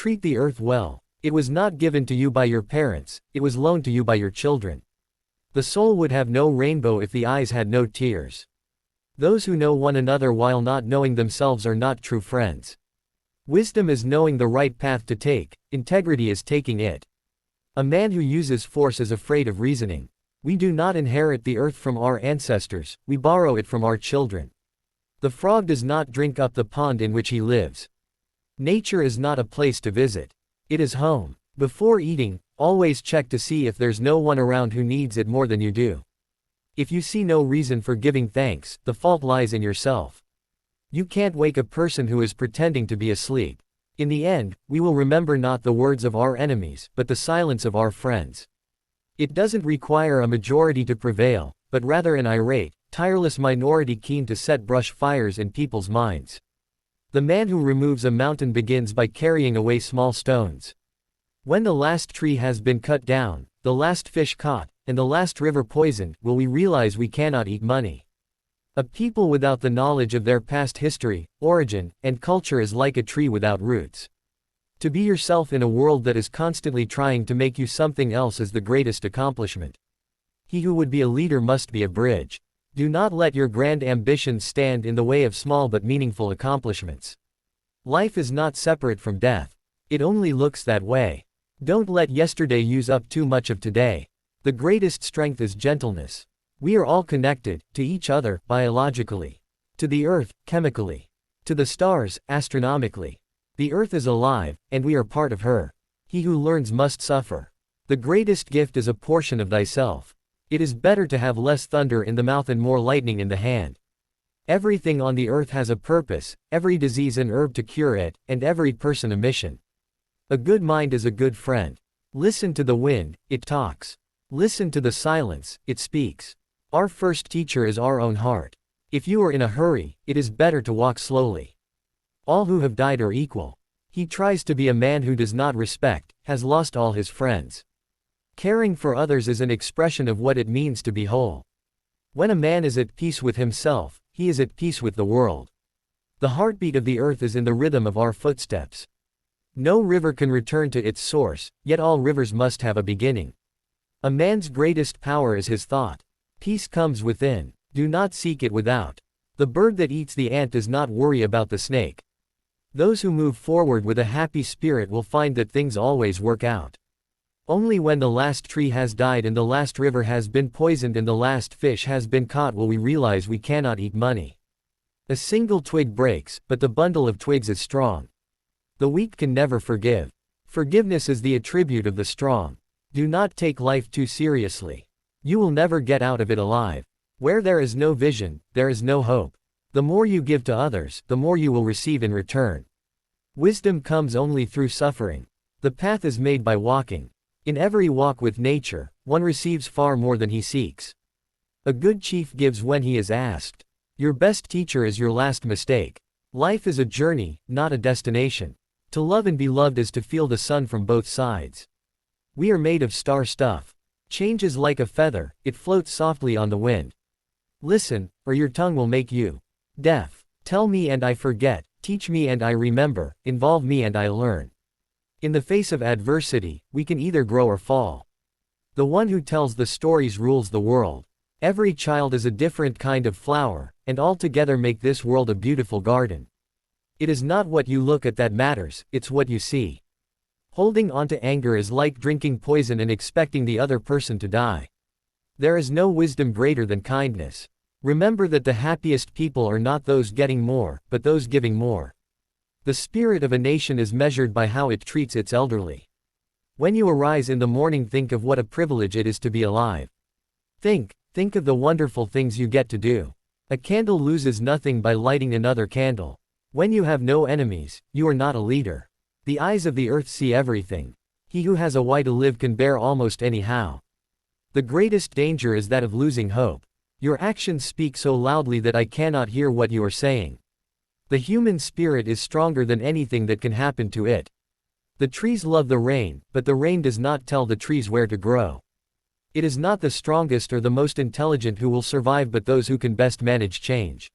Treat the earth well. It was not given to you by your parents, it was loaned to you by your children. The soul would have no rainbow if the eyes had no tears. Those who know one another while not knowing themselves are not true friends. Wisdom is knowing the right path to take, integrity is taking it. A man who uses force is afraid of reasoning. We do not inherit the earth from our ancestors, we borrow it from our children. The frog does not drink up the pond in which he lives. Nature is not a place to visit. It is home. Before eating, always check to see if there's no one around who needs it more than you do. If you see no reason for giving thanks, the fault lies in yourself. You can't wake a person who is pretending to be asleep. In the end, we will remember not the words of our enemies, but the silence of our friends. It doesn't require a majority to prevail, but rather an irate, tireless minority keen to set brush fires in people's minds. The man who removes a mountain begins by carrying away small stones. When the last tree has been cut down, the last fish caught, and the last river poisoned, will we realize we cannot eat money. A people without the knowledge of their past history, origin, and culture is like a tree without roots. To be yourself in a world that is constantly trying to make you something else is the greatest accomplishment. He who would be a leader must be a bridge. Do not let your grand ambitions stand in the way of small but meaningful accomplishments. Life is not separate from death. It only looks that way. Don't let yesterday use up too much of today. The greatest strength is gentleness. We are all connected, to each other, biologically. To the earth, chemically. To the stars, astronomically. The earth is alive, and we are part of her. He who learns must suffer. The greatest gift is a portion of thyself. It is better to have less thunder in the mouth and more lightning in the hand. Everything on the earth has a purpose, every disease an herb to cure it, and every person a mission. A good mind is a good friend. Listen to the wind, it talks. Listen to the silence, it speaks. Our first teacher is our own heart. If you are in a hurry, it is better to walk slowly. All who have died are equal. He tries to be a man who does not respect, has lost all his friends. Caring for others is an expression of what it means to be whole. When a man is at peace with himself, he is at peace with the world. The heartbeat of the earth is in the rhythm of our footsteps. No river can return to its source, yet all rivers must have a beginning. A man's greatest power is his thought. Peace comes within. Do not seek it without. The bird that eats the ant does not worry about the snake. Those who move forward with a happy spirit will find that things always work out. Only when the last tree has died and the last river has been poisoned and the last fish has been caught will we realize we cannot eat money. A single twig breaks, but the bundle of twigs is strong. The weak can never forgive. Forgiveness is the attribute of the strong. Do not take life too seriously. You will never get out of it alive. Where there is no vision, there is no hope. The more you give to others, the more you will receive in return. Wisdom comes only through suffering. The path is made by walking. In every walk with nature, one receives far more than he seeks. A good chief gives when he is asked. Your best teacher is your last mistake. Life is a journey, not a destination. To love and be loved is to feel the sun from both sides. We are made of star stuff. Change is like a feather, it floats softly on the wind. Listen, or your tongue will make you deaf. Tell me and I forget, teach me and I remember, involve me and I learn. In the face of adversity, we can either grow or fall. The one who tells the stories rules the world. Every child is a different kind of flower, and all together make this world a beautiful garden. It is not what you look at that matters, it's what you see. Holding on to anger is like drinking poison and expecting the other person to die. There is no wisdom greater than kindness. Remember that the happiest people are not those getting more, but those giving more. The spirit of a nation is measured by how it treats its elderly. When you arise in the morning, think of what a privilege it is to be alive. Think of the wonderful things you get to do. A candle loses nothing by lighting another candle. When you have no enemies, you are not a leader. The eyes of the earth see everything. He who has a why to live can bear almost any how. The greatest danger is that of losing hope. Your actions speak so loudly that I cannot hear what you are saying. The human spirit is stronger than anything that can happen to it. The trees love the rain, but the rain does not tell the trees where to grow. It is not the strongest or the most intelligent who will survive but those who can best manage change.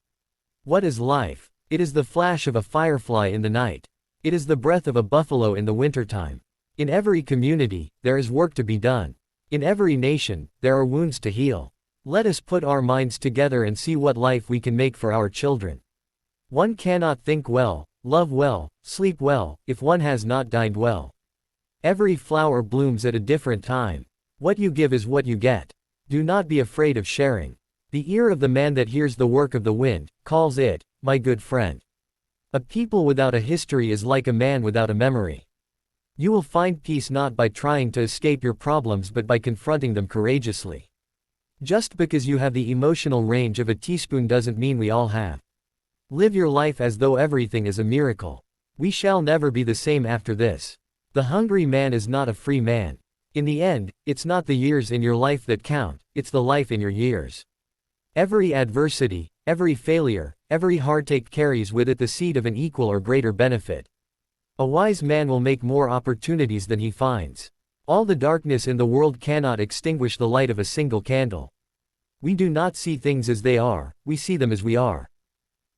What is life? It is the flash of a firefly in the night. It is the breath of a buffalo in the wintertime. In every community, there is work to be done. In every nation, there are wounds to heal. Let us put our minds together and see what life we can make for our children. One cannot think well, love well, sleep well, if one has not dined well. Every flower blooms at a different time. What you give is what you get. Do not be afraid of sharing. The ear of the man that hears the work of the wind, calls it, my good friend. A people without a history is like a man without a memory. You will find peace not by trying to escape your problems but by confronting them courageously. Just because you have the emotional range of a teaspoon doesn't mean we all have. Live your life as though everything is a miracle. We shall never be the same after this. The hungry man is not a free man. In the end, it's not the years in your life that count, it's the life in your years. Every adversity, every failure, every heartache carries with it the seed of an equal or greater benefit. A wise man will make more opportunities than he finds. All the darkness in the world cannot extinguish the light of a single candle. We do not see things as they are, we see them as we are.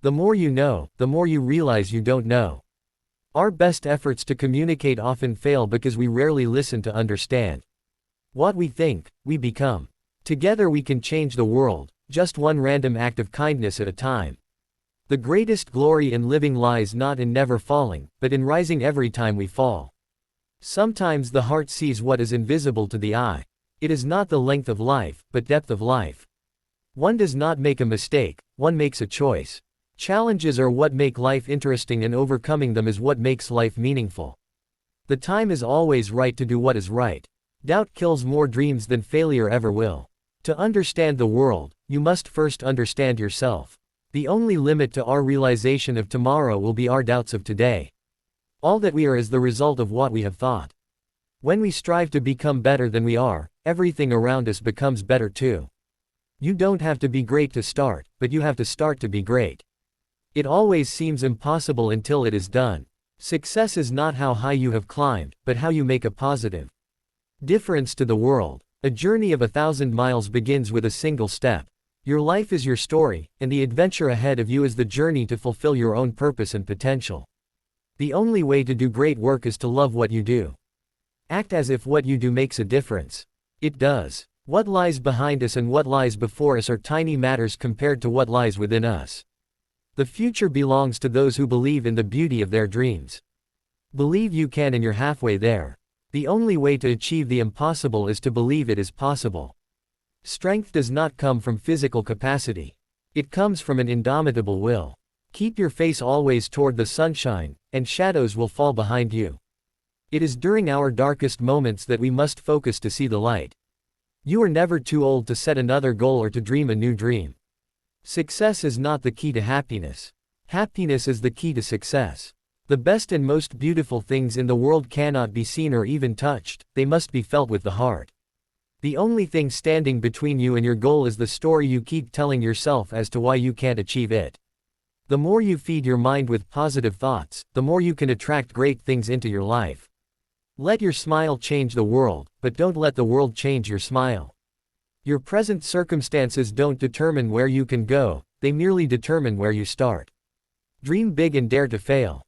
The more you know, the more you realize you don't know. Our best efforts to communicate often fail because we rarely listen to understand. What we think, we become. Together we can change the world, just one random act of kindness at a time. The greatest glory in living lies not in never falling, but in rising every time we fall. Sometimes the heart sees what is invisible to the eye. It is not the length of life, but depth of life. One does not make a mistake, one makes a choice. Challenges are what make life interesting and overcoming them is what makes life meaningful. The time is always right to do what is right. Doubt kills more dreams than failure ever will. To understand the world, you must first understand yourself. The only limit to our realization of tomorrow will be our doubts of today. All that we are is the result of what we have thought. When we strive to become better than we are, everything around us becomes better too. You don't have to be great to start, but you have to start to be great. It always seems impossible until it is done. Success is not how high you have climbed, but how you make a positive difference to the world. A journey of 1,000 miles begins with a single step. Your life is your story, and the adventure ahead of you is the journey to fulfill your own purpose and potential. The only way to do great work is to love what you do. Act as if what you do makes a difference. It does. What lies behind us and what lies before us are tiny matters compared to what lies within us. The future belongs to those who believe in the beauty of their dreams. Believe you can and you're halfway there. The only way to achieve the impossible is to believe it is possible. Strength does not come from physical capacity. It comes from an indomitable will. Keep your face always toward the sunshine, and shadows will fall behind you. It is during our darkest moments that we must focus to see the light. You are never too old to set another goal or to dream a new dream. Success is not the key to happiness. Happiness is the key to success. The best and most beautiful things in the world cannot be seen or even touched, they must be felt with the heart. The only thing standing between you and your goal is the story you keep telling yourself as to why you can't achieve it. The more you feed your mind with positive thoughts, the more you can attract great things into your life. Let your smile change the world, but don't let the world change your smile. Your present circumstances don't determine where you can go, they merely determine where you start. Dream big and dare to fail.